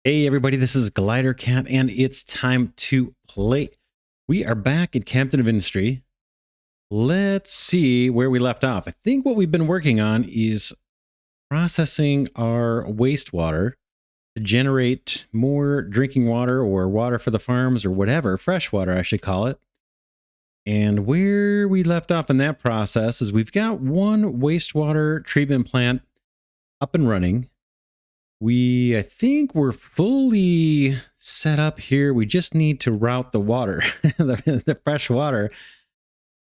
Hey everybody, this is Glidercat and it's time to play. We are back at Captain of Industry. Let's see where we left off. I think what we've been working on is processing our wastewater to generate more drinking water or water for the farms or whatever, fresh water I should call it. And where we left off in that process is we've got one wastewater treatment plant up and running. I think we're fully set up here. We just need to route the water, the fresh water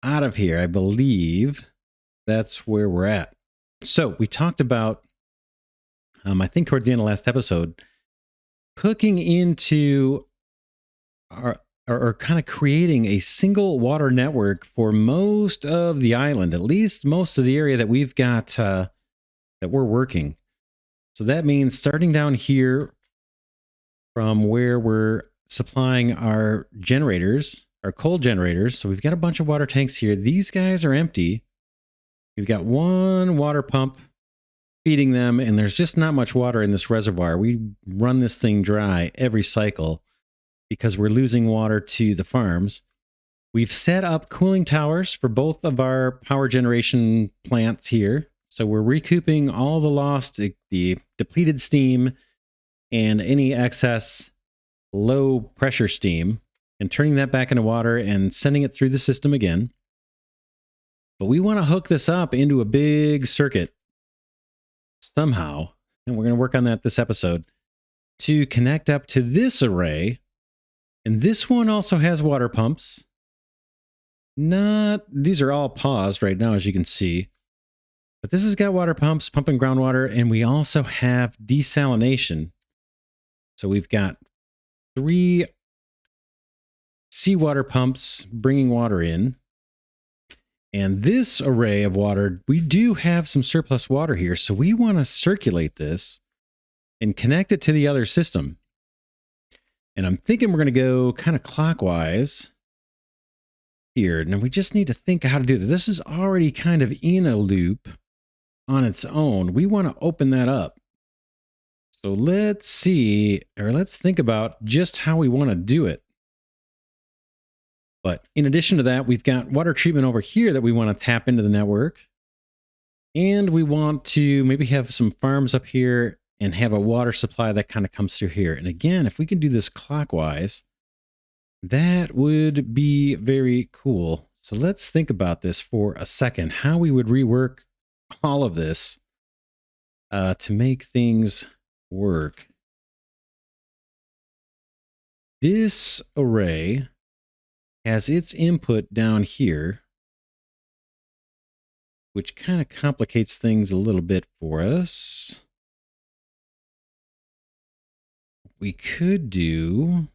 out of here. I believe that's where we're at. So we talked about, I think towards the end of last episode, hooking into our, or kind of creating a single water network for most of the island, at least most of the area that we've got, that we're working. So that means starting down here from where we're supplying our generators, our coal generators. So we've got a bunch of water tanks here. These guys are empty. We've got one water pump feeding them, and there's just not much water in this reservoir. We run this thing dry every cycle because we're losing water to the farms. We've set up cooling towers for both of our power generation plants here. So we're recouping all the lost, the depleted steam and any excess low pressure steam and turning that back into water and sending it through the system again. But we want to hook this up into a big circuit somehow, and we're going to work on that this episode, to connect up to this array. And this one also has water pumps. These are all paused right now, as you can see. But this has got water pumps pumping groundwater, and we also have desalination. So we've got 3 seawater pumps bringing water in. And this array of water, we do have some surplus water here. So we want to circulate this and connect it to the other system. And I'm thinking we're going to go kind of clockwise here. Now we just need to think how to do this. This is already kind of in a loop on its own. We want to open that up. So let's see, or let's think about just how we want to do it. But in addition to that, we've got water treatment over here that we want to tap into the network. And we want to maybe have some farms up here and have a water supply that kind of comes through here. And again, if we can do this clockwise, that would be very cool. So let's think about this for a second, how we would rework all of this to make things work. This array has its input down here, which kind of complicates things a little bit for us. We could go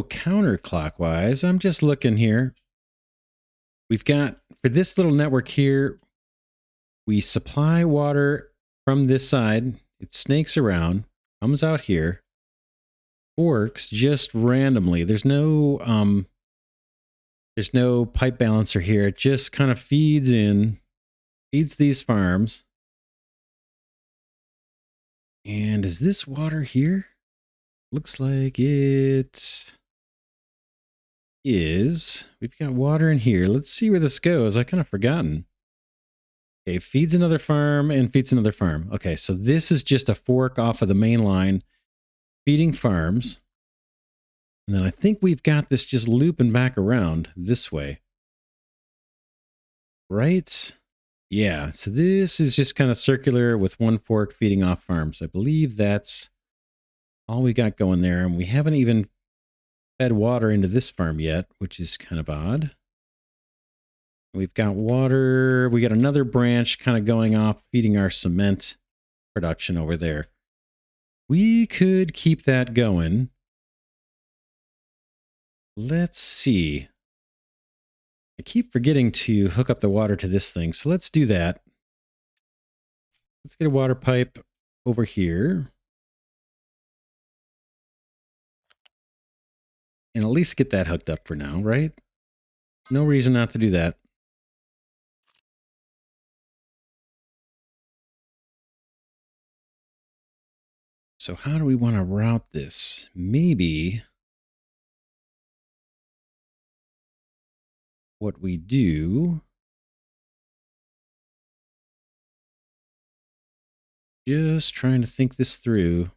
counterclockwise. I'm just looking here. We've got, for this little network here, we supply water from this side. It snakes around, comes out here, works just randomly. There's no pipe balancer here. It just kind of feeds these farms. And is this water here? Looks like it is. We've got water in here. Let's see where this goes. I've kind of forgotten. Okay, feeds another farm and feeds another farm. Okay, so this is just a fork off of the main line, feeding farms. And then I think we've got this just looping back around this way. Right? Yeah, so this is just kind of circular with one fork feeding off farms. I believe that's all we got going there. And we haven't even fed water into this farm yet, which is kind of odd. We've got water. We got another branch kind of going off, feeding our cement production over there. We could keep that going. Let's see. I keep forgetting to hook up the water to this thing, so let's do that. Let's get a water pipe over here. And at least get that hooked up for now, right? No reason not to do that. So how do we want to route this? Maybe what we do, just trying to think this through.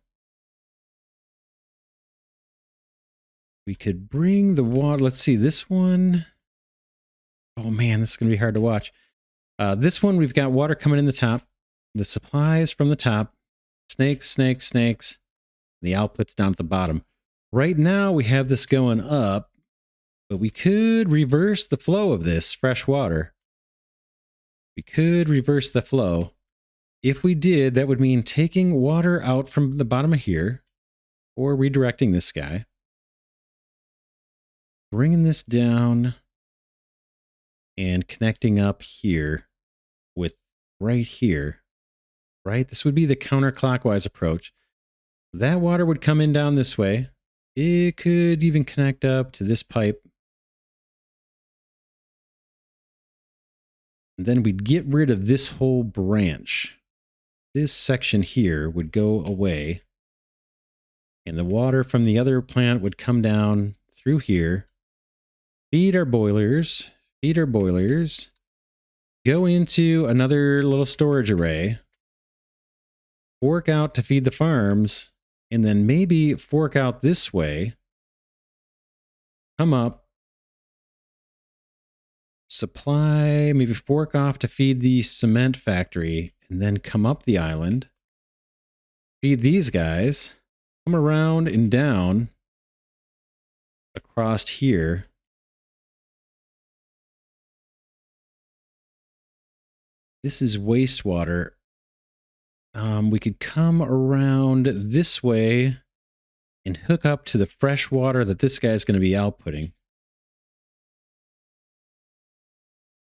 We could bring the water. Let's see, this one. Oh man, this is going to be hard to watch. This one, we've got water coming in the top. The supplies from the top. Snakes, snakes, snakes. The output's down at the bottom. Right now, we have this going up, but we could reverse the flow of this fresh water. We could reverse the flow. If we did, that would mean taking water out from the bottom of here, or redirecting this guy. Bringing this down and connecting up here with right here, right? This would be the counterclockwise approach. That water would come in down this way. It could even connect up to this pipe. And then we'd get rid of this whole branch. This section here would go away. And the water from the other plant would come down through here. Feed our boilers. Feed our boilers. Go into another little storage array. Fork out to feed the farms. And then maybe fork out this way. Come up. Supply, maybe fork off to feed the cement factory. And then come up the island. Feed these guys. Come around and down. Across here. This is wastewater. We could come around this way and hook up to the fresh water that this guy's going to be outputting.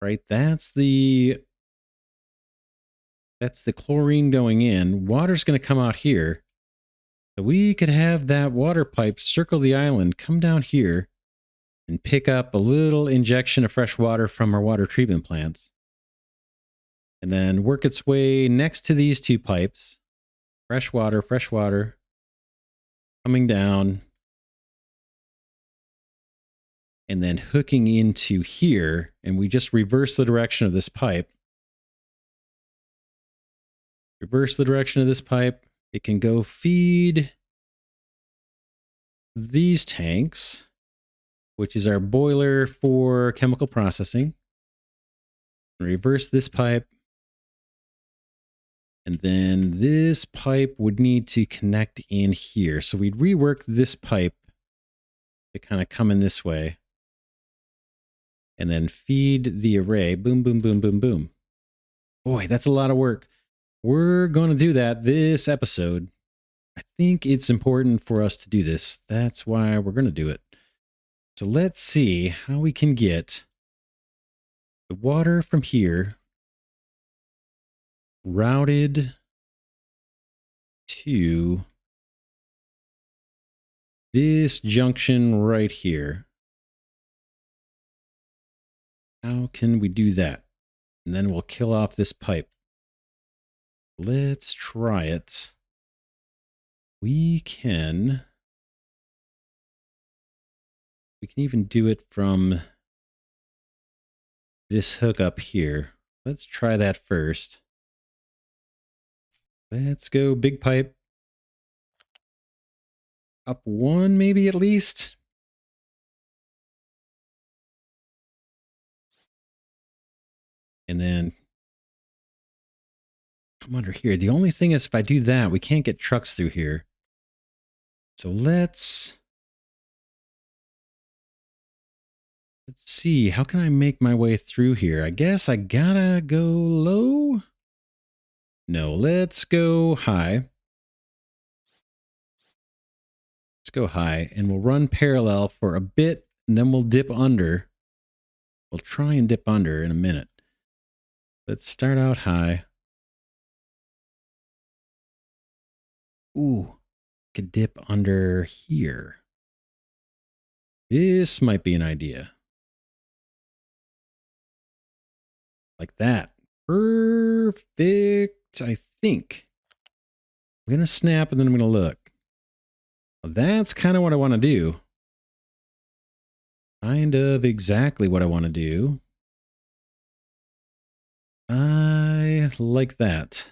Right? That's the chlorine going in. Water's going to come out here. So we could have that water pipe circle the island, come down here, and pick up a little injection of fresh water from our water treatment plants. And then work its way next to these two pipes. Fresh water, coming down. And then hooking into here. And we just reverse the direction of this pipe. Reverse the direction of this pipe. It can go feed these tanks, which is our boiler for chemical processing. Reverse this pipe. And then this pipe would need to connect in here. So we'd rework this pipe to kind of come in this way. And then feed the array. Boom, boom, boom, boom, boom. Boy, that's a lot of work. We're going to do that this episode. I think it's important for us to do this. That's why we're going to do it. So let's see how we can get the water from here routed to this junction right here. How can we do that? And then we'll kill off this pipe. Let's try it. We can even do it from this hook up here. Let's try that first. Let's go big pipe. Up one, maybe at least. And then come under here. The only thing is if I do that, we can't get trucks through here. So let's see. How can I make my way through here? I guess I gotta go low. No, let's go high. Let's go high and we'll run parallel for a bit and then we'll dip under. We'll try and dip under in a minute. Let's start out high. Ooh, could dip under here. This might be an idea. Like that. Perfect, I think. I'm going to snap and then I'm going to look. That's kind of what I want to do. Kind of exactly what I want to do. I like that.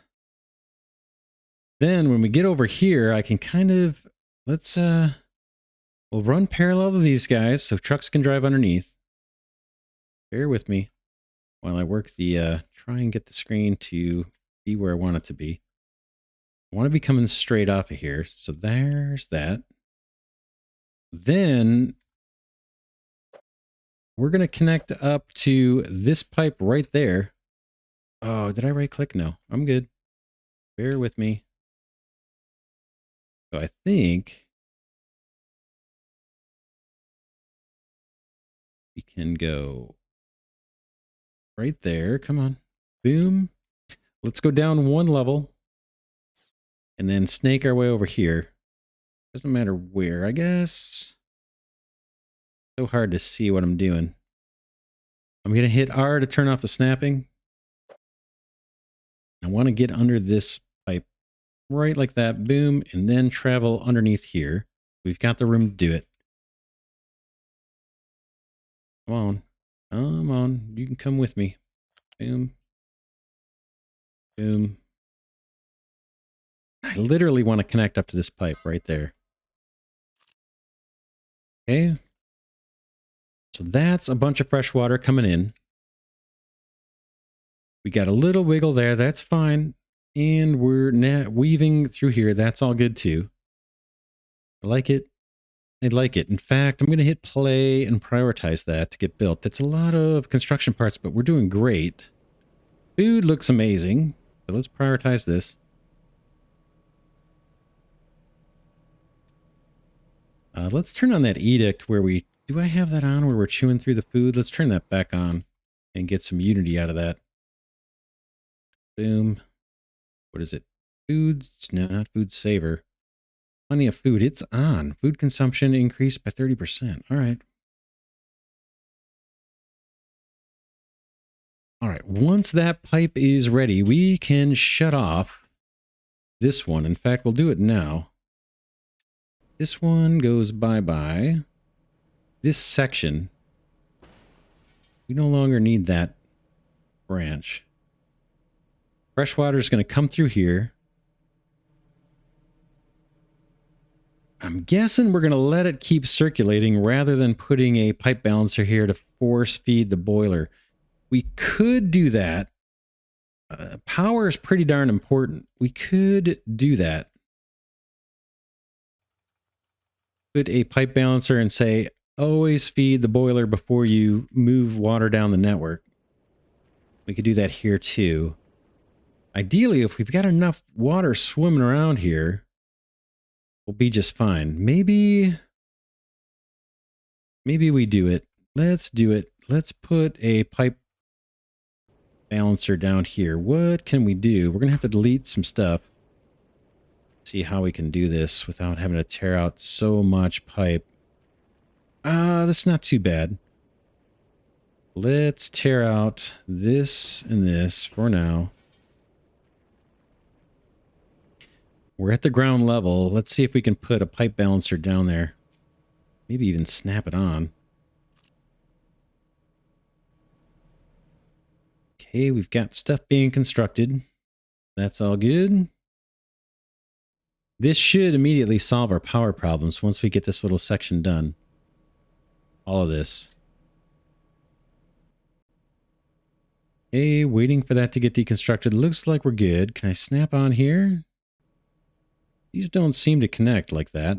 Then when we get over here, I can kind of, we'll run parallel to these guys so trucks can drive underneath. Bear with me while I work the, try and get the screen to be where I want it to be. I want to be coming straight off of here. So there's that. Then we're going to connect up to this pipe right there. Oh, did I right click? No, I'm good. Bear with me. So I think we can go right there. Come on. Boom. Let's go down one level and then snake our way over here. Doesn't matter where, I guess. So hard to see what I'm doing. I'm going to hit R to turn off the snapping. I want to get under this pipe right like that. Boom. And then travel underneath here. We've got the room to do it. Come on. Come on. You can come with me. Boom. Boom. I literally want to connect up to this pipe right there. Okay. So that's a bunch of fresh water coming in. We got a little wiggle there. That's fine. And we're weaving through here. That's all good too. I like it. I like it. In fact, I'm going to hit play and prioritize that to get built. That's a lot of construction parts, but we're doing great. Food looks amazing. So let's prioritize this. Let's turn on that edict where we... Do I have that on where we're chewing through the food? Let's turn that back on and get some unity out of that. Boom. What is it? Foods? No, not food saver. Plenty of food. It's on. Food consumption increased by 30%. All right. All right. Once that pipe is ready, we can shut off this one. In fact, we'll do it now. This one goes bye-bye. This section, we no longer need that branch. Fresh water is going to come through here. I'm guessing we're going to let it keep circulating rather than putting a pipe balancer here to force feed the boiler. We could do that. Power is pretty darn important. We could do that. Put a pipe balancer and say, always feed the boiler before you move water down the network. We could do that here too. Ideally, if we've got enough water swimming around here, we'll be just fine. Maybe we do it. Let's do it. Let's put a pipe balancer down here. What can we do? We're going to have to delete some stuff. See how we can do this without having to tear out so much pipe. That's not too bad. Let's tear out this and this for now. We're at the ground level. Let's see if we can put a pipe balancer down there. Maybe even snap it on. Okay, we've got stuff being constructed. That's all good. This should immediately solve our power problems once we get this little section done. All of this. Okay, waiting for that to get deconstructed. Looks like we're good. Can I snap on here? These don't seem to connect like that.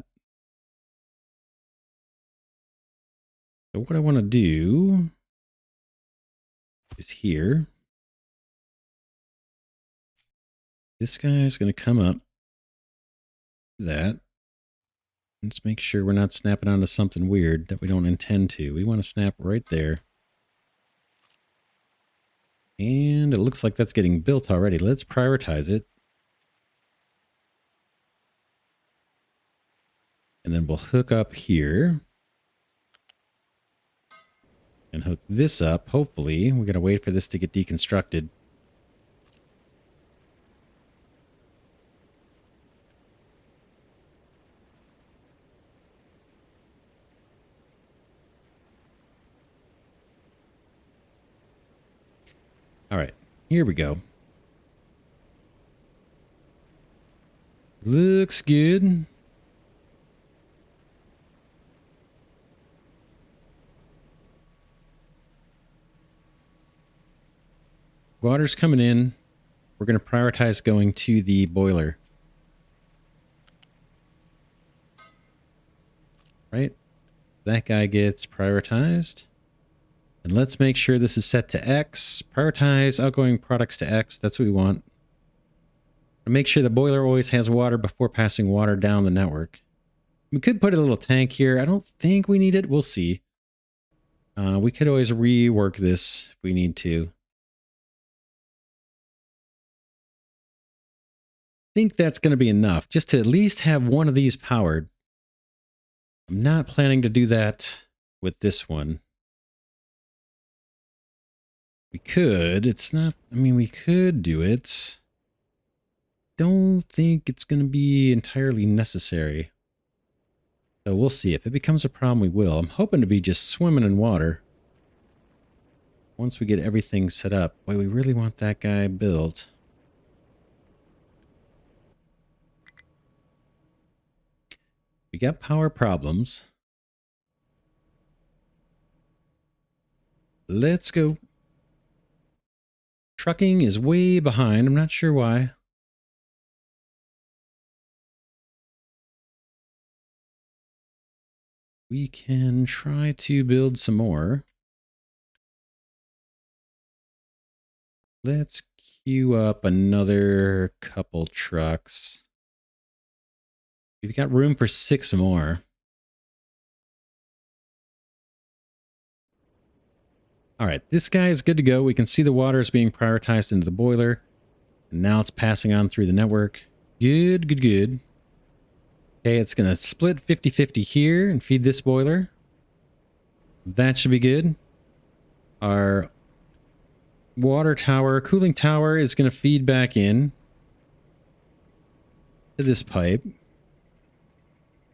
So what I want to do is here. This guy's going to come up. That. Let's make sure we're not snapping onto something weird that we don't intend to. We want to snap right there. And it looks like that's getting built already. Let's prioritize it. And then we'll hook up here. And hook this up, hopefully. We're going to wait for this to get deconstructed. All right, here we go. Looks good. Water's coming in. We're going to prioritize going to the boiler. Right? That guy gets prioritized. And let's make sure this is set to X. Prioritize outgoing products to X. That's what we want. And make sure the boiler always has water before passing water down the network. We could put a little tank here. I don't think we need it. We'll see. We could always rework this if we need to. I think that's going to be enough just to at least have one of these powered. I'm not planning to do that with this one. We could. It's not... I mean, we could do it. Don't think it's going to be entirely necessary. So we'll see. If it becomes a problem, we will. I'm hoping to be just swimming in water. Once we get everything set up. Boy, we really want that guy built. We got power problems. Let's go. Trucking is way behind. I'm not sure why. We can try to build some more. Let's queue up another couple trucks. We've got room for 6 more. All right, this guy is good to go. We can see the water is being prioritized into the boiler. And now it's passing on through the network. Good, good, good. Okay, it's going to split 50-50 here and feed this boiler. That should be good. Our water tower, cooling tower is going to feed back in to this pipe.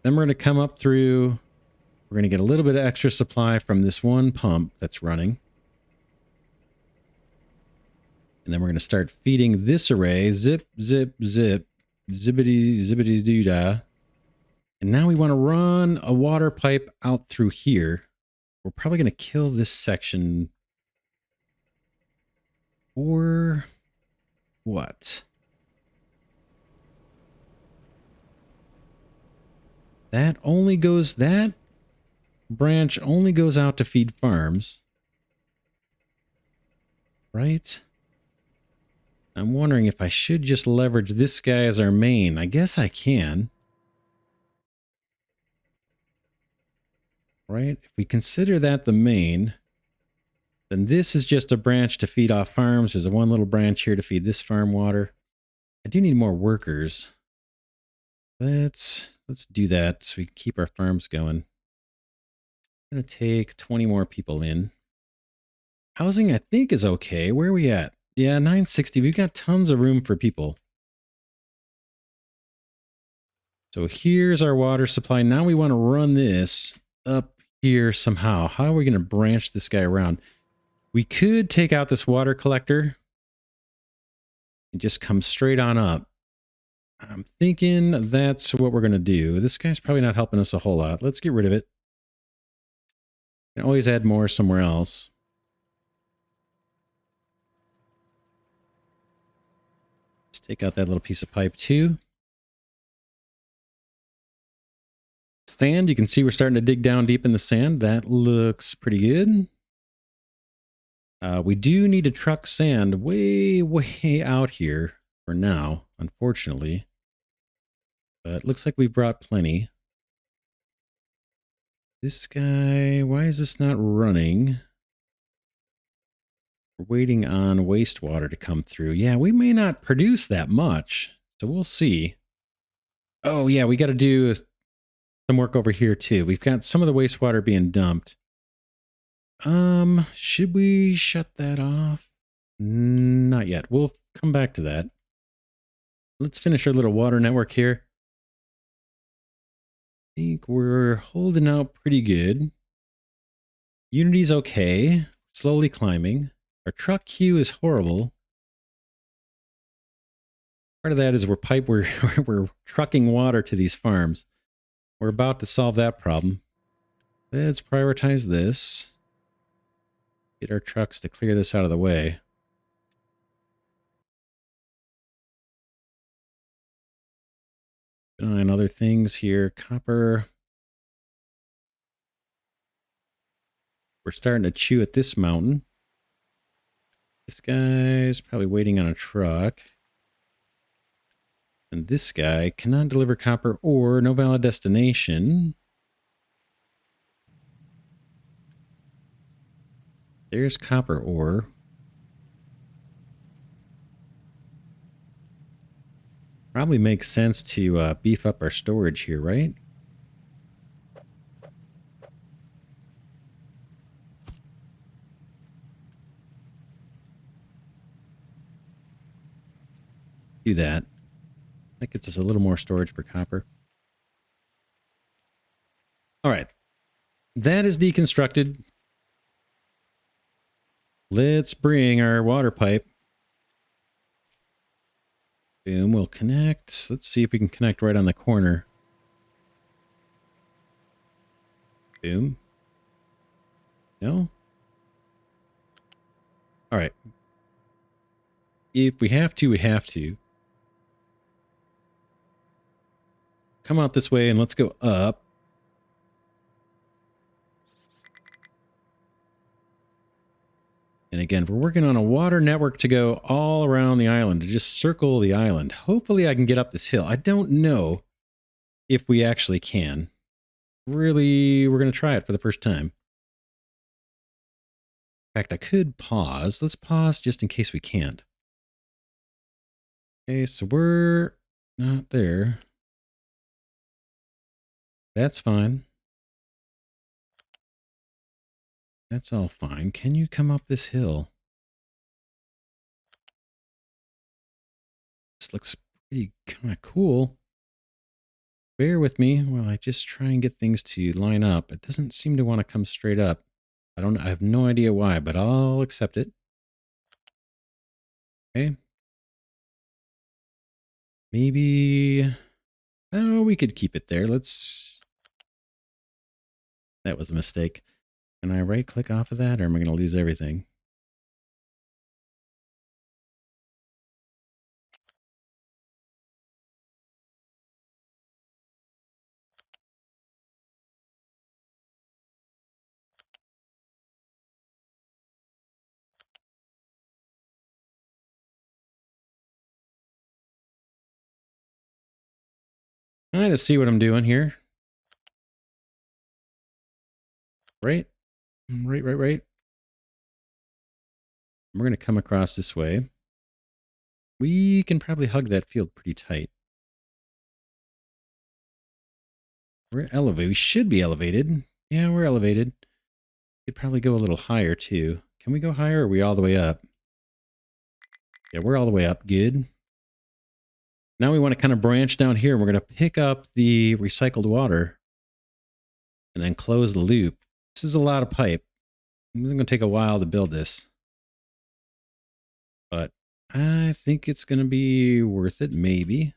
Then we're going to come up through. We're going to get a little bit of extra supply from this one pump that's running. And then we're going to start feeding this array. Zip, zip, zip. Zippity, zippity doo-dah. And now we want to run a water pipe out through here. We're probably going to kill this section. Or what? That branch only goes out to feed farms. Right? I'm wondering if I should just leverage this guy as our main. I guess I can. Right? If we consider that the main, then this is just a branch to feed off farms. There's one little branch here to feed this farm water. I do need more workers. Let's do that so we can keep our farms going. I'm going to take 20 more people in. Housing, I think, is okay. Where are we at? Yeah, 960. We've got tons of room for people. So here's our water supply. Now we want to run this up here somehow. How are we going to branch this guy around? We could take out this water collector and just come straight on up. I'm thinking that's what we're going to do. This guy's probably not helping us a whole lot. Let's get rid of it. You can always add more somewhere else. Let's take out that little piece of pipe too. Sand, you can see we're starting to dig down deep in the sand. That looks pretty good. We do need to truck sand way, way out here for now, unfortunately. But it looks like we've brought plenty. This guy, why is this not running? We're waiting on wastewater to come through. Yeah, we may not produce that much, so we'll see. Oh, yeah, we got to do some work over here, too. We've got some of the wastewater being dumped. Should we shut that off? Not yet. We'll come back to that. Let's finish our little water network here. I think we're holding out pretty good. Unity's okay. Slowly climbing. Our truck queue is horrible. Part of that is we're trucking water to these farms. We're about to solve that problem. Let's prioritize this. Get our trucks to clear this out of the way. And other things here. Copper. We're starting to chew at this mountain. This guy's probably waiting on a truck. And this guy cannot deliver copper ore. No valid destination. There's copper ore. Probably makes sense to beef up our storage here, right? Do that. That gets us a little more storage for copper. All right. That is deconstructed. Let's bring our water pipe. Boom, we'll connect. Let's see if we can connect right on the corner. Boom. No? All right. If we have to, we have to. Come out this way and let's go up. And again, we're working on a water network to go all around the island, to just circle the island. Hopefully I can get up this hill. I don't know if we actually can. Really, we're going to try it for the first time. In fact, I could pause. Let's pause just in case we can't. Okay, so we're not there. That's fine. That's all fine. Can you come up this hill? This looks pretty kind of cool. Bear with me while I just try and get things to line up. It doesn't seem to want to come straight up. I have no idea why, but I'll accept it. Okay. Maybe, oh, we could keep it there. That was a mistake. Can I right click off of that or am I going to lose everything? Kind of see what I'm doing here. Right? Right. We're going to come across this way. We can probably hug that field pretty tight. We're elevated. We should be elevated. Yeah, we're elevated. Could probably go a little higher too. Can we go higher or are we all the way up? Yeah, we're all the way up. Good. Now we want to kind of branch down here. We're going to pick up the recycled water and then close the loop. This is a lot of pipe. It's going to take a while to build this. But I think it's going to be worth it, maybe.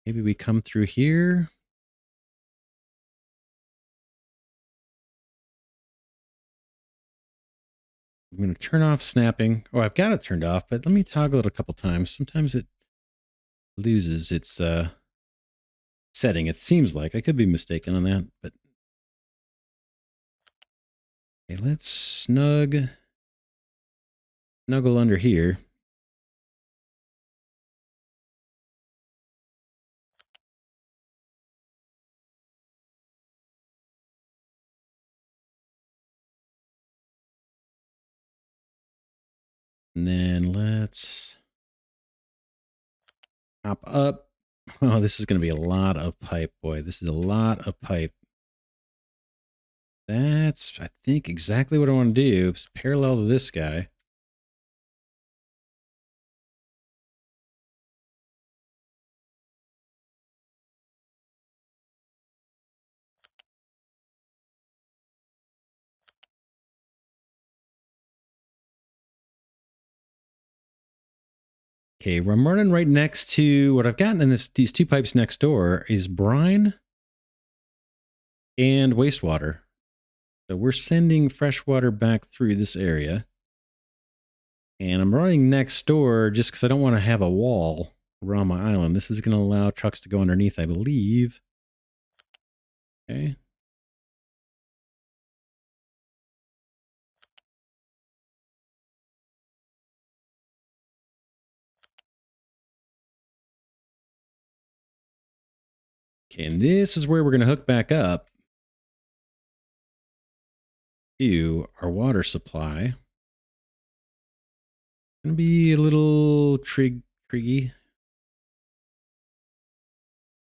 Maybe we come through here. I'm going to turn off snapping. Oh, I've got it turned off, but let me toggle it a couple times. Sometimes it loses its setting. It seems like I could be mistaken on that, but okay, let's snuggle under here. And then let's Hop up. Oh, this is going to be a lot of pipe, boy. This is a lot of pipe. That's, I think, exactly what I want to do. It's parallel to this guy. Okay, I'm running right next to what I've gotten in these two pipes next door is brine and wastewater. So we're sending fresh water back through this area. And I'm running next door just because I don't want to have a wall around my island. This is going to allow trucks to go underneath, I believe. Okay. Okay, and this is where we're going to hook back up to our water supply. Going to be a little triggy.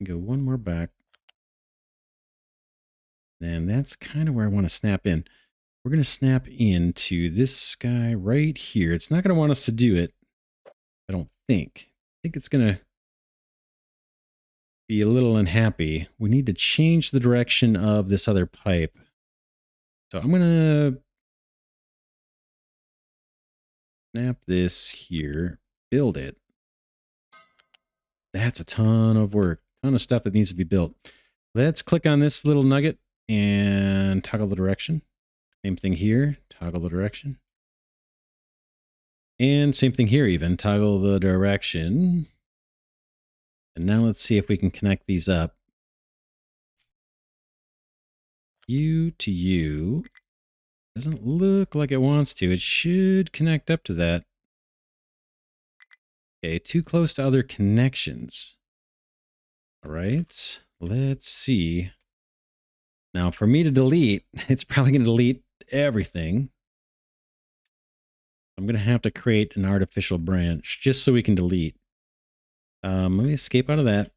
Go one more back. And that's kind of where I want to snap in. We're going to snap into this guy right here. It's not going to want us to do it, I don't think. I think it's going to be a little unhappy. We need to change the direction of this other pipe. So I'm going to snap this here, build it. That's a ton of work, ton of stuff that needs to be built. Let's click on this little nugget and toggle the direction. Same thing here, toggle the direction. And same thing here even, toggle the direction. And now let's see if we can connect these up. U to U. Doesn't look like it wants to. It should connect up to that. Okay, too close to other connections. All right, let's see. Now for me to delete, it's probably going to delete everything. I'm going to have to create an artificial branch just so we can delete. Let me escape out of that.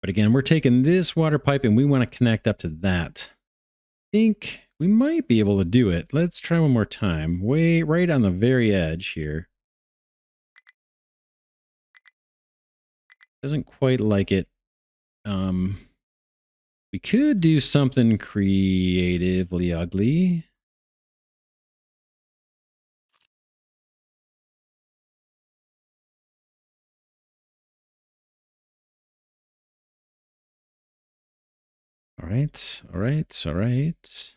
But again, we're taking this water pipe and we want to connect up to that. I think we might be able to do it. Let's try one more time. Right on the very edge here. Doesn't quite like it. We could do something creatively ugly. All right, all right, all right.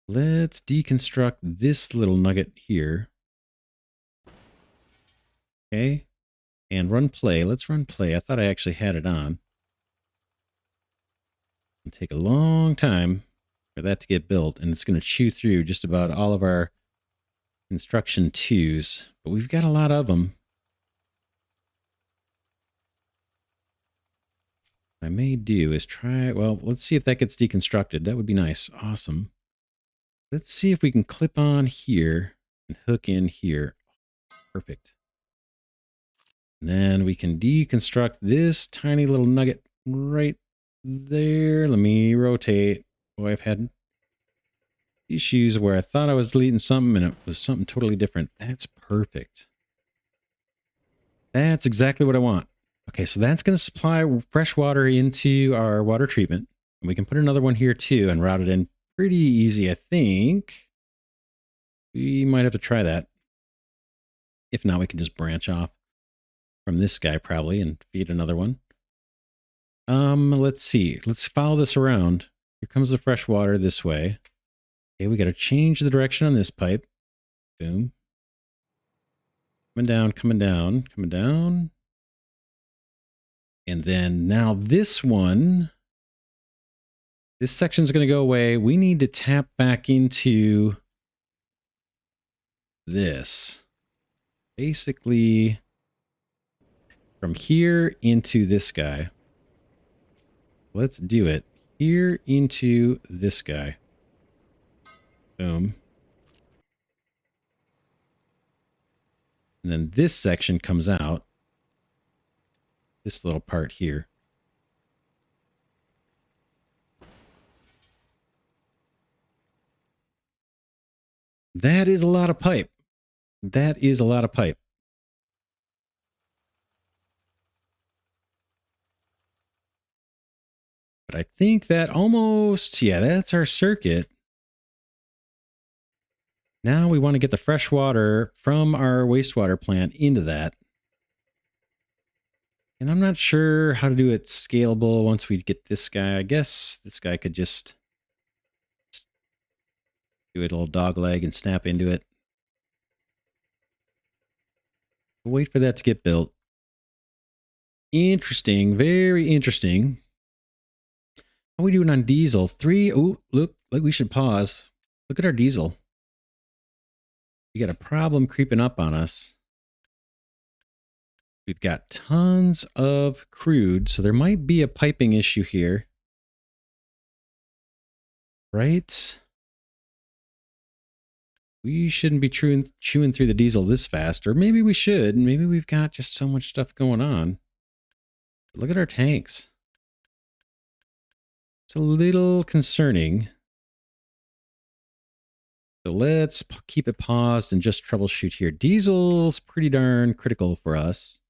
Let's deconstruct this little nugget here. Okay, and run play. Let's run play. I thought I actually had it on. It'll take a long time for that to get built, and it's going to chew through just about all of our construction twos, but we've got a lot of them. What I may do is try, well, let's see if that gets deconstructed. That would be nice. Awesome. Let's see if we can clip on here and hook in here. Perfect. And then we can deconstruct this tiny little nugget right there. Let me rotate. Boy, I've had issues where I thought I was deleting something and it was something totally different. That's perfect. That's exactly what I want. Okay, so that's going to supply fresh water into our water treatment. And we can put another one here too and route it in pretty easy, I think. We might have to try that. If not, we can just branch off from this guy probably and feed another one. Let's see. Let's follow this around. Here comes the fresh water this way. Okay, we got to change the direction on this pipe. Boom. Coming down, coming down, coming down. And then now this one, this section's going to go away. We need to tap back into this. Basically, from here into this guy. Let's do it. Here into this guy. Boom. And then this section comes out. This little part here. That is a lot of pipe. That is a lot of pipe. But I think that almost, yeah, that's our circuit. Now we want to get the fresh water from our wastewater plant into that. And I'm not sure how to do it scalable once we get this guy. I guess this guy could just do it a little dog leg and snap into it. Wait for that to get built. Interesting. Very interesting. How are we doing on diesel? 3. Oh, look, we should pause. Look at our diesel. We got a problem creeping up on us. We've got tons of crude, so there might be a piping issue here. Right? We shouldn't be chewing through the diesel this fast, or maybe we should. Maybe we've got just so much stuff going on. But look at our tanks. It's a little concerning. So let's keep it paused and just troubleshoot here. Diesel's pretty darn critical for us.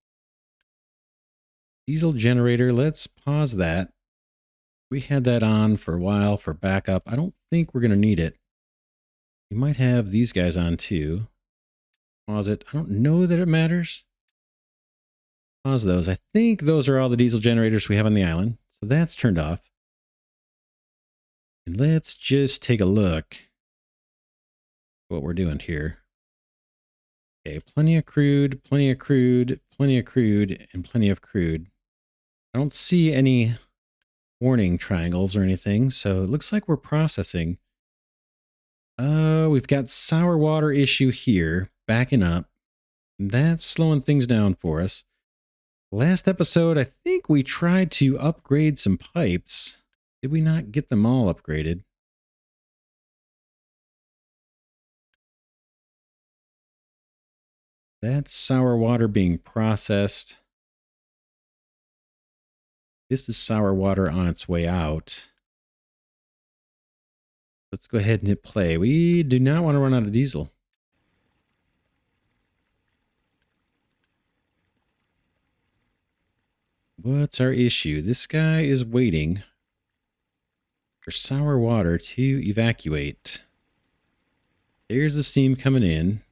Diesel generator, let's pause that. We had that on for a while for backup. I don't think we're going to need it. We might have these guys on too. Pause it. I don't know that it matters. Pause those. I think those are all the diesel generators we have on the island. So that's turned off. And let's just take a look at what we're doing here. Okay, plenty of crude, plenty of crude, plenty of crude, and plenty of crude. I don't see any warning triangles or anything, so it looks like we're processing. We've got sour water issue here, backing up. That's slowing things down for us. Last episode, I think we tried to upgrade some pipes. Did we not get them all upgraded? That's sour water being processed. This is sour water on its way out. Let's go ahead and hit play. We do not want to run out of diesel. What's our issue? This guy is waiting for sour water to evacuate. There's the steam coming in.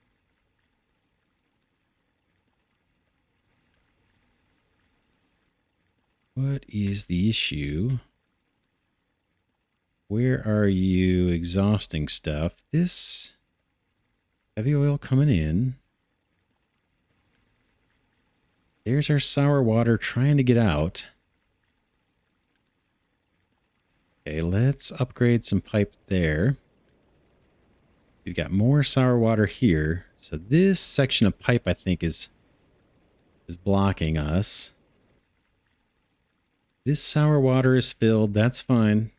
What is the issue? Where are you exhausting stuff? This heavy oil coming in. There's our sour water trying to get out. Okay, let's upgrade some pipe there. We've got more sour water here. So this section of pipe, I think, is blocking us. This sour water is filled. That's fine.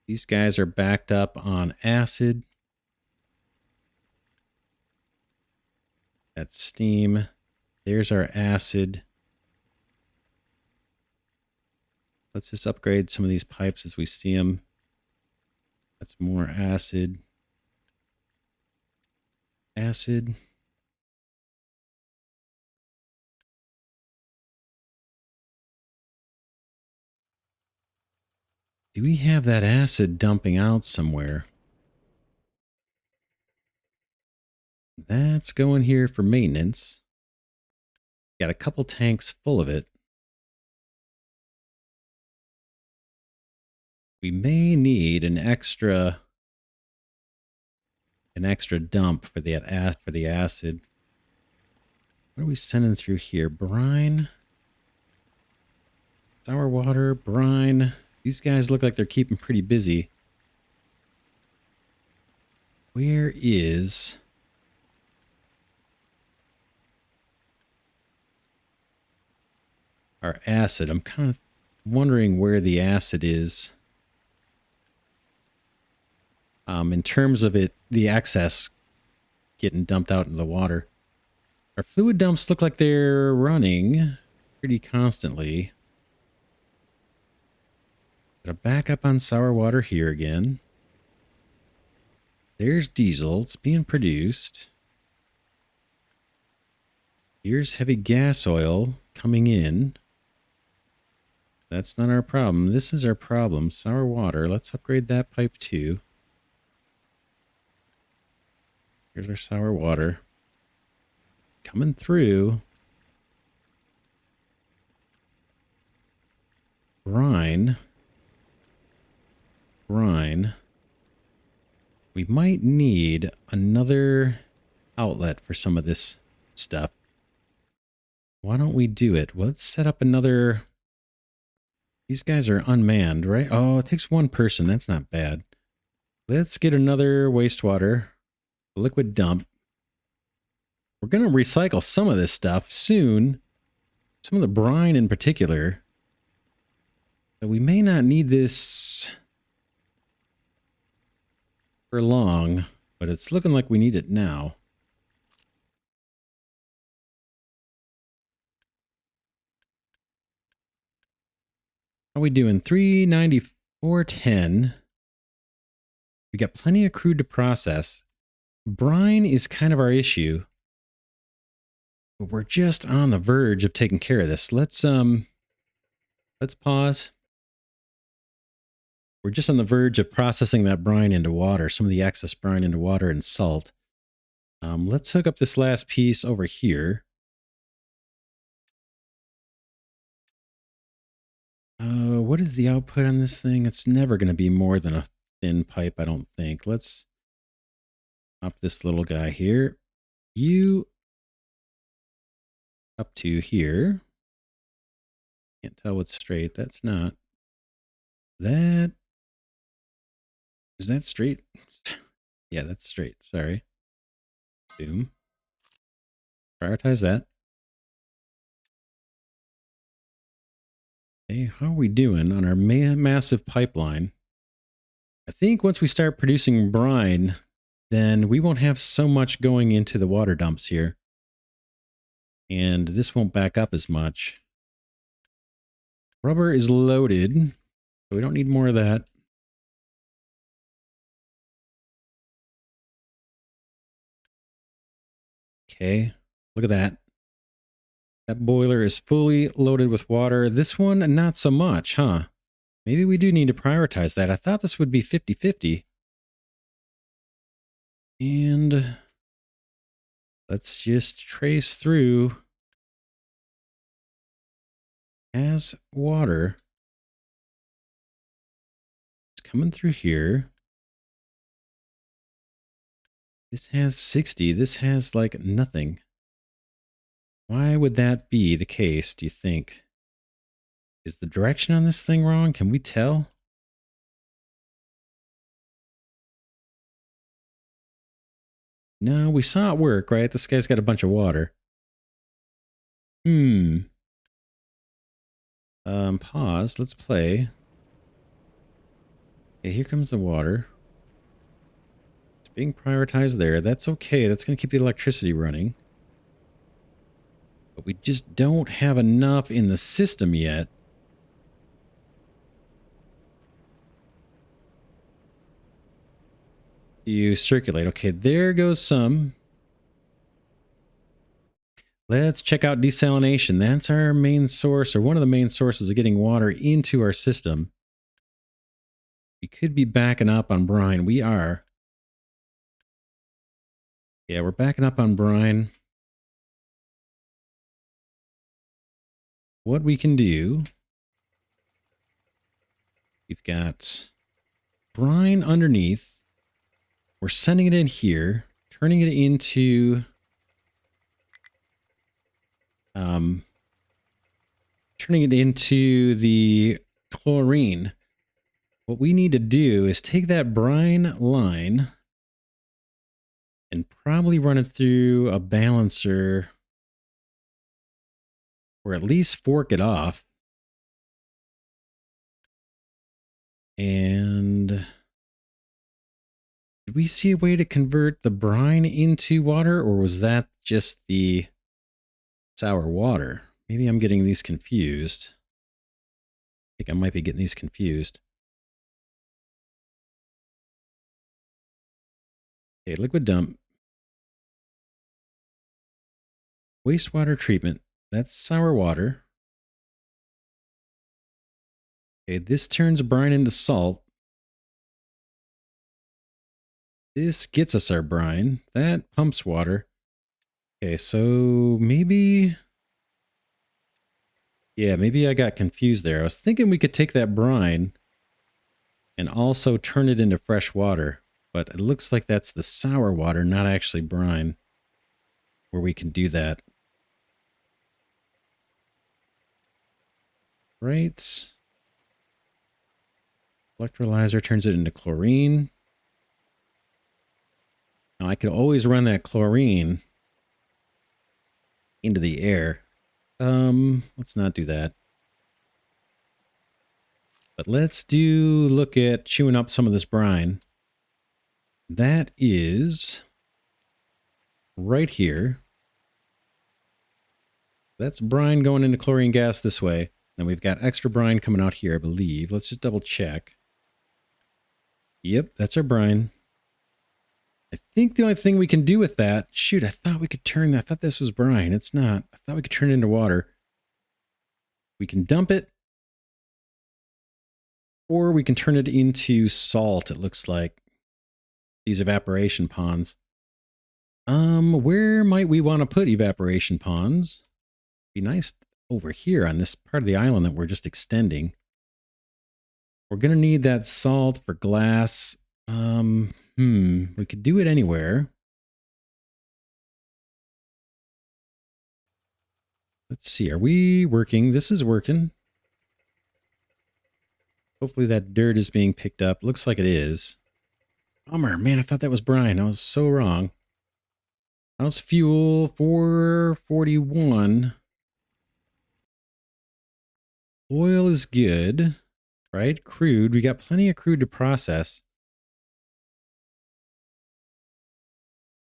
These guys are backed up on acid. That's steam. There's our acid. Let's just upgrade some of these pipes as we see them. That's more acid. Acid. Do we have that acid dumping out somewhere? That's going here for maintenance. Got a couple tanks full of it. We may need an extra dump for the acid. What are we sending through here? Brine, sour water, brine. These guys look like they're keeping pretty busy. Where is our acid? I'm kind of wondering where the acid is. In terms of it, the excess getting dumped out into the water. Our fluid dumps look like they're running pretty constantly. Got a backup on sour water here again. There's diesel. It's being produced. Here's heavy gas oil coming in. That's not our problem. This is our problem. Sour water. Let's upgrade that pipe too. Here's our sour water. Coming through. Brine. Brine. We might need another outlet for some of this stuff. Why don't we do it? Well, let's set up another... These guys are unmanned, right? Oh, it takes one person. That's not bad. Let's get another wastewater. Liquid dump. We're going to recycle some of this stuff soon. Some of the brine in particular. So we may not need this for long, but it's looking like we need it now. How are we doing? 394.10. We got plenty of crude to process. Brine is kind of our issue. But we're just on the verge of taking care of this. Let's pause. We're just on the verge of processing that brine into water, some of the excess brine into water and salt. Let's hook up this last piece over here. What is the output on this thing? It's never going to be more than a thin pipe, I don't think. Let's pop this little guy here. You up to here. Can't tell what's straight. That's not. That. Is that straight? Yeah, that's straight. Sorry. Boom. Prioritize that. Hey, how are we doing on our massive pipeline? I think once we start producing brine, then we won't have so much going into the water dumps here. And this won't back up as much. Rubber is loaded, so we don't need more of that. Okay, look at that. That boiler is fully loaded with water. This one, not so much, huh? Maybe we do need to prioritize that. I thought this would be 50-50. And let's just trace through as water. It's coming through here. This has 60. This has like nothing. Why would that be the case, do you think? Is the direction on this thing wrong? Can we tell? No, we saw it work, right? This guy's got a bunch of water. Pause. Let's play. Okay, here comes the water. It's being prioritized there. That's okay. That's going to keep the electricity running. But we just don't have enough in the system yet. You circulate. Okay, there goes some. Let's check out desalination. That's our main source, or one of the main sources of getting water into our system. We could be backing up on brine. We are. Yeah, we're backing up on brine. What we can do, we've got brine underneath. We're sending it in here, turning it into the chlorine. What we need to do is take that brine line and probably run it through a balancer, or at least fork it off. And Did we see a way to convert the brine into water, or was that just the sour water? Maybe I'm getting these confused. I think I might be getting these confused. Okay, liquid dump. Wastewater treatment. That's sour water. Okay, this turns brine into salt. This gets us our brine. That pumps water. Okay, so maybe... Yeah, maybe I got confused there. I was thinking we could take that brine and also turn it into fresh water. But it looks like that's the sour water, not actually brine, where we can do that. Right. Electrolyzer turns it into chlorine. Now I could always run that chlorine into the air. Let's not do that. But let's look at chewing up some of this brine. That is right here. That's brine going into chlorine gas this way. Then we've got extra brine coming out here, I believe. Let's just double check. Yep, that's our brine. I think the only thing we can do with that... Shoot, I thought we could turn that. I thought this was brine. It's not. I thought we could turn it into water. We can dump it. Or we can turn it into salt, it looks like. These evaporation ponds. Where might we want to put evaporation ponds? Be nice over here on this part of the island that we're just extending. We're going to need that salt for glass. We could do it anywhere. Let's see, are we working? This is working. Hopefully that dirt is being picked up. Looks like it is. Bummer, man, I thought that was brine. I was so wrong. How's fuel? 441. Oil is good, right? Crude. We got plenty of crude to process.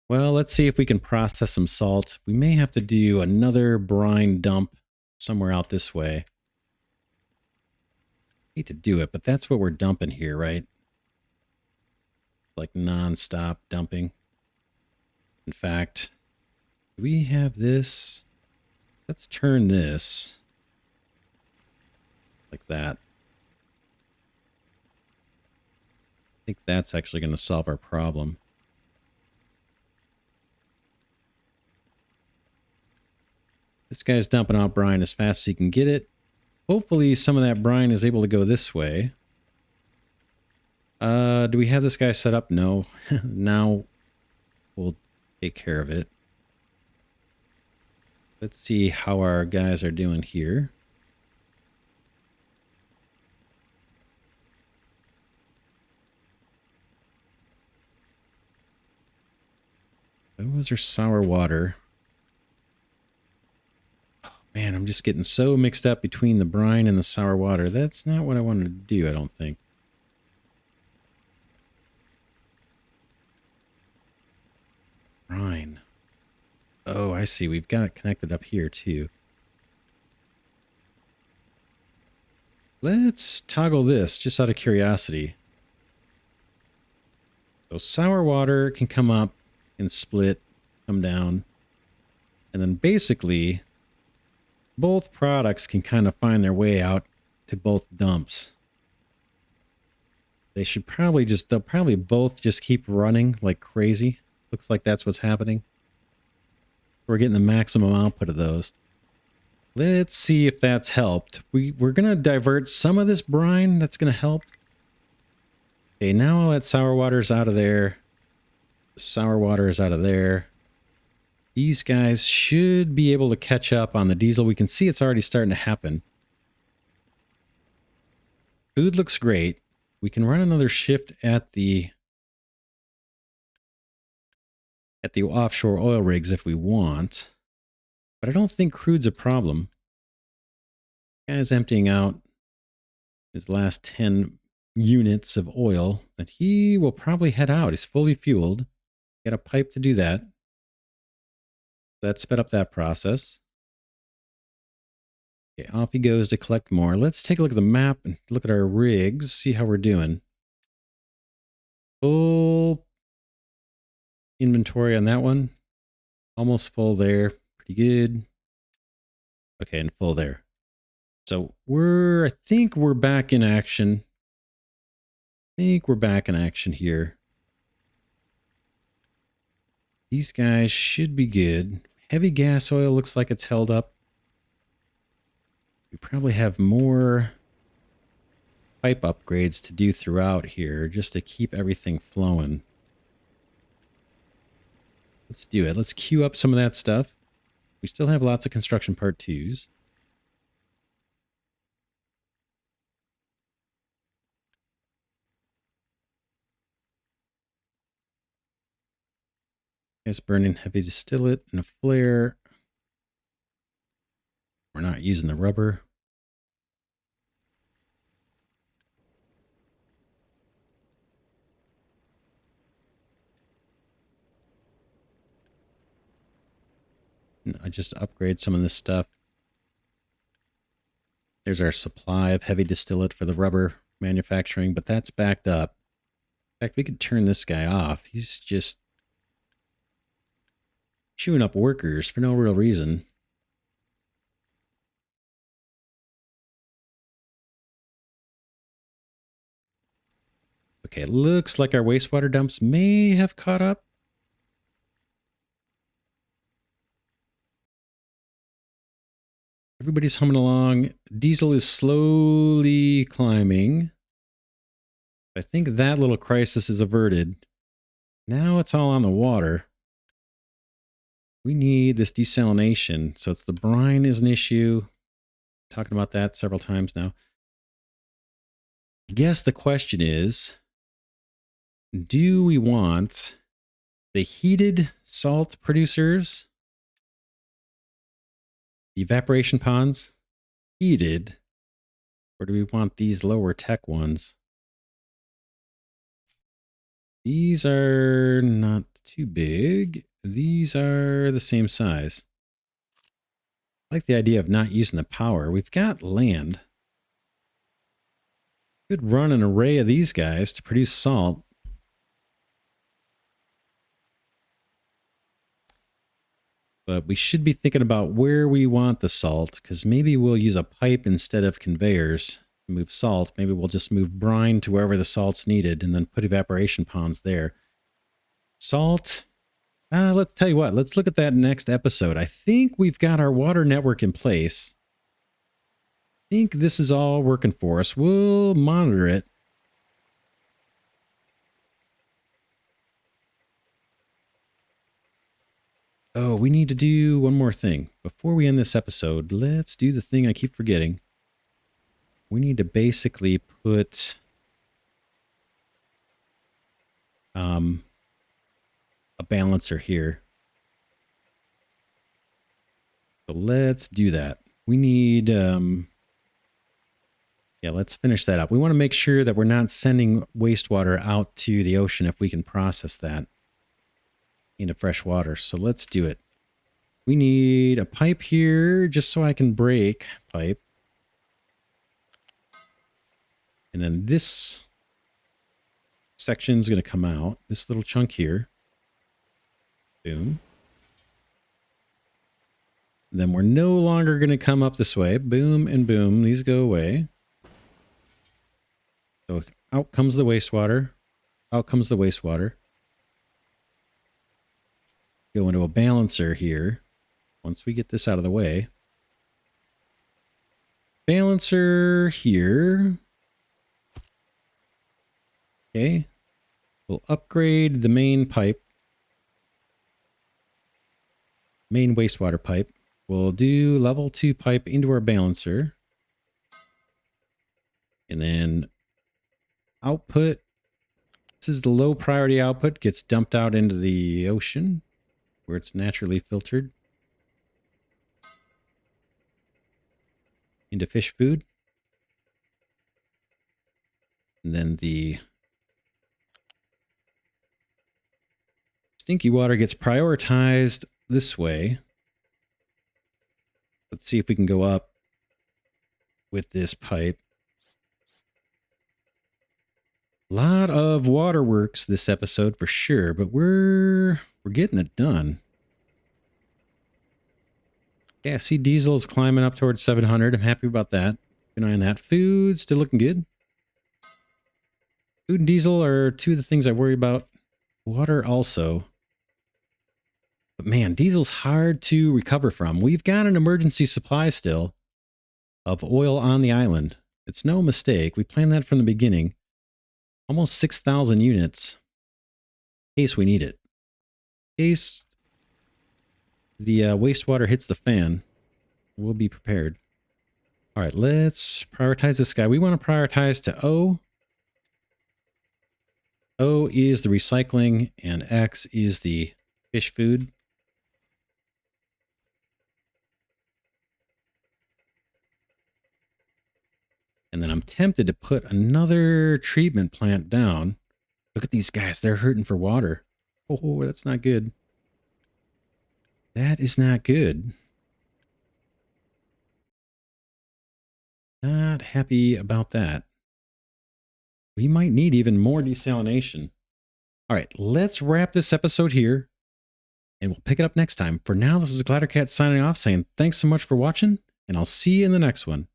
Well, let's see if we can process some salt. We may have to do another brine dump somewhere out this way. Hate to do it, but that's what we're dumping here, right? Like non-stop dumping. In fact, do we have this? Let's turn this like that. I think that's actually going to solve our problem. This guy's dumping out brine as fast as he can get it. Hopefully some of that brine is able to go this way. Do we have this guy set up? No. Now we'll take care of it. Let's see how our guys are doing here. Those are sour water. Oh, man, I'm just getting so mixed up between the brine and the sour water. That's not what I wanted to do, I don't think. Brine. Oh, I see. We've got it connected up here, too. Let's toggle this, just out of curiosity. So sour water can come up and split, come down. And then basically, both products can kind of find their way out to both dumps. They should probably they'll probably both just keep running like crazy. Looks like that's what's happening. We're getting the maximum output of those. Let's see if that's helped. We're going to divert some of this brine. That's going to help. Okay, now all that sour water's out of there. The sour water is out of there. These guys should be able to catch up on the diesel. We can see it's already starting to happen. Food looks great. We can run another shift at the offshore oil rigs if we want. But I don't think crude's a problem. Guy's emptying out his last 10 units of oil, then he will probably head out. He's fully fueled. Got a pipe to do that. That sped up that process. Okay, off he goes to collect more. Let's take a look at the map and look at our rigs, see how we're doing. Full inventory on that one. Almost full there. Pretty good. Okay, and full there. So I think we're back in action. Here. These guys should be good. Heavy gas oil looks like it's held up. We probably have more pipe upgrades to do throughout here just to keep everything flowing. Let's do it. Let's queue up some of that stuff. We still have lots of construction part 2s. It's burning heavy distillate and a flare. We're not using the rubber. And I just upgrade some of this stuff. There's our supply of heavy distillate for the rubber manufacturing, but that's backed up. In fact, we could turn this guy off. He's just chewing up workers for no real reason. Okay, it looks like our wastewater dumps may have caught up. Everybody's humming along. Diesel is slowly climbing. I think that little crisis is averted. Now it's all on the water. We need this desalination. So it's the brine is an issue. Talking about that several times now. I guess the question is, do we want the heated salt producers, the evaporation ponds, heated, or do we want these lower tech ones? These are not too big. These are the same size. I like the idea of not using the power. We've got land. Could run an array of these guys to produce salt. But we should be thinking about where we want the salt, because maybe we'll use a pipe instead of conveyors to move salt. Maybe we'll just move brine to wherever the salt's needed and then put evaporation ponds there. Salt. Let's tell you what. Let's look at that next episode. I think we've got our water network in place. I think this is all working for us. We'll monitor it. Oh, we need to do one more thing. Before we end this episode, let's do the thing I keep forgetting. We need to basically put a balancer here. So let's do that. We need, yeah, let's finish that up. We want to make sure that we're not sending wastewater out to the ocean if we can process that into fresh water. So let's do it. We need a pipe here just so I can break pipe. And then this section is going to come out. This little chunk here. Boom. Then we're no longer going to come up this way. Boom and boom. These go away. So out comes the wastewater. Out comes the wastewater. Go into a balancer here. Once we get this out of the way. Balancer here. Okay. We'll upgrade the main pipe. Main wastewater pipe. We'll do level 2 pipe into our balancer. And then output. This is the low priority output. Gets dumped out into the ocean where it's naturally filtered into fish food. And then the stinky water gets prioritized this way. Let's see if we can go up with this pipe. A lot of waterworks this episode for sure, but we're getting it done. Yeah, see diesel is climbing up towards 700. I'm happy about that. Keep an eye on that. Food still looking good. Food and diesel are two of the things I worry about. Water also. But man, diesel's hard to recover from. We've got an emergency supply still of oil on the island. It's no mistake. We planned that from the beginning. Almost 6,000 units. In case we need it. In case the wastewater hits the fan, we'll be prepared. All right, let's prioritize this guy. We want to prioritize to O. O is the recycling, and X is the fish food. And then I'm tempted to put another treatment plant down. Look at these guys. They're hurting for water. Oh, that's not good. That is not good. Not happy about that. We might need even more desalination. All right, let's wrap this episode here. And we'll pick it up next time. For now, this is Glidercat signing off saying thanks so much for watching. And I'll see you in the next one.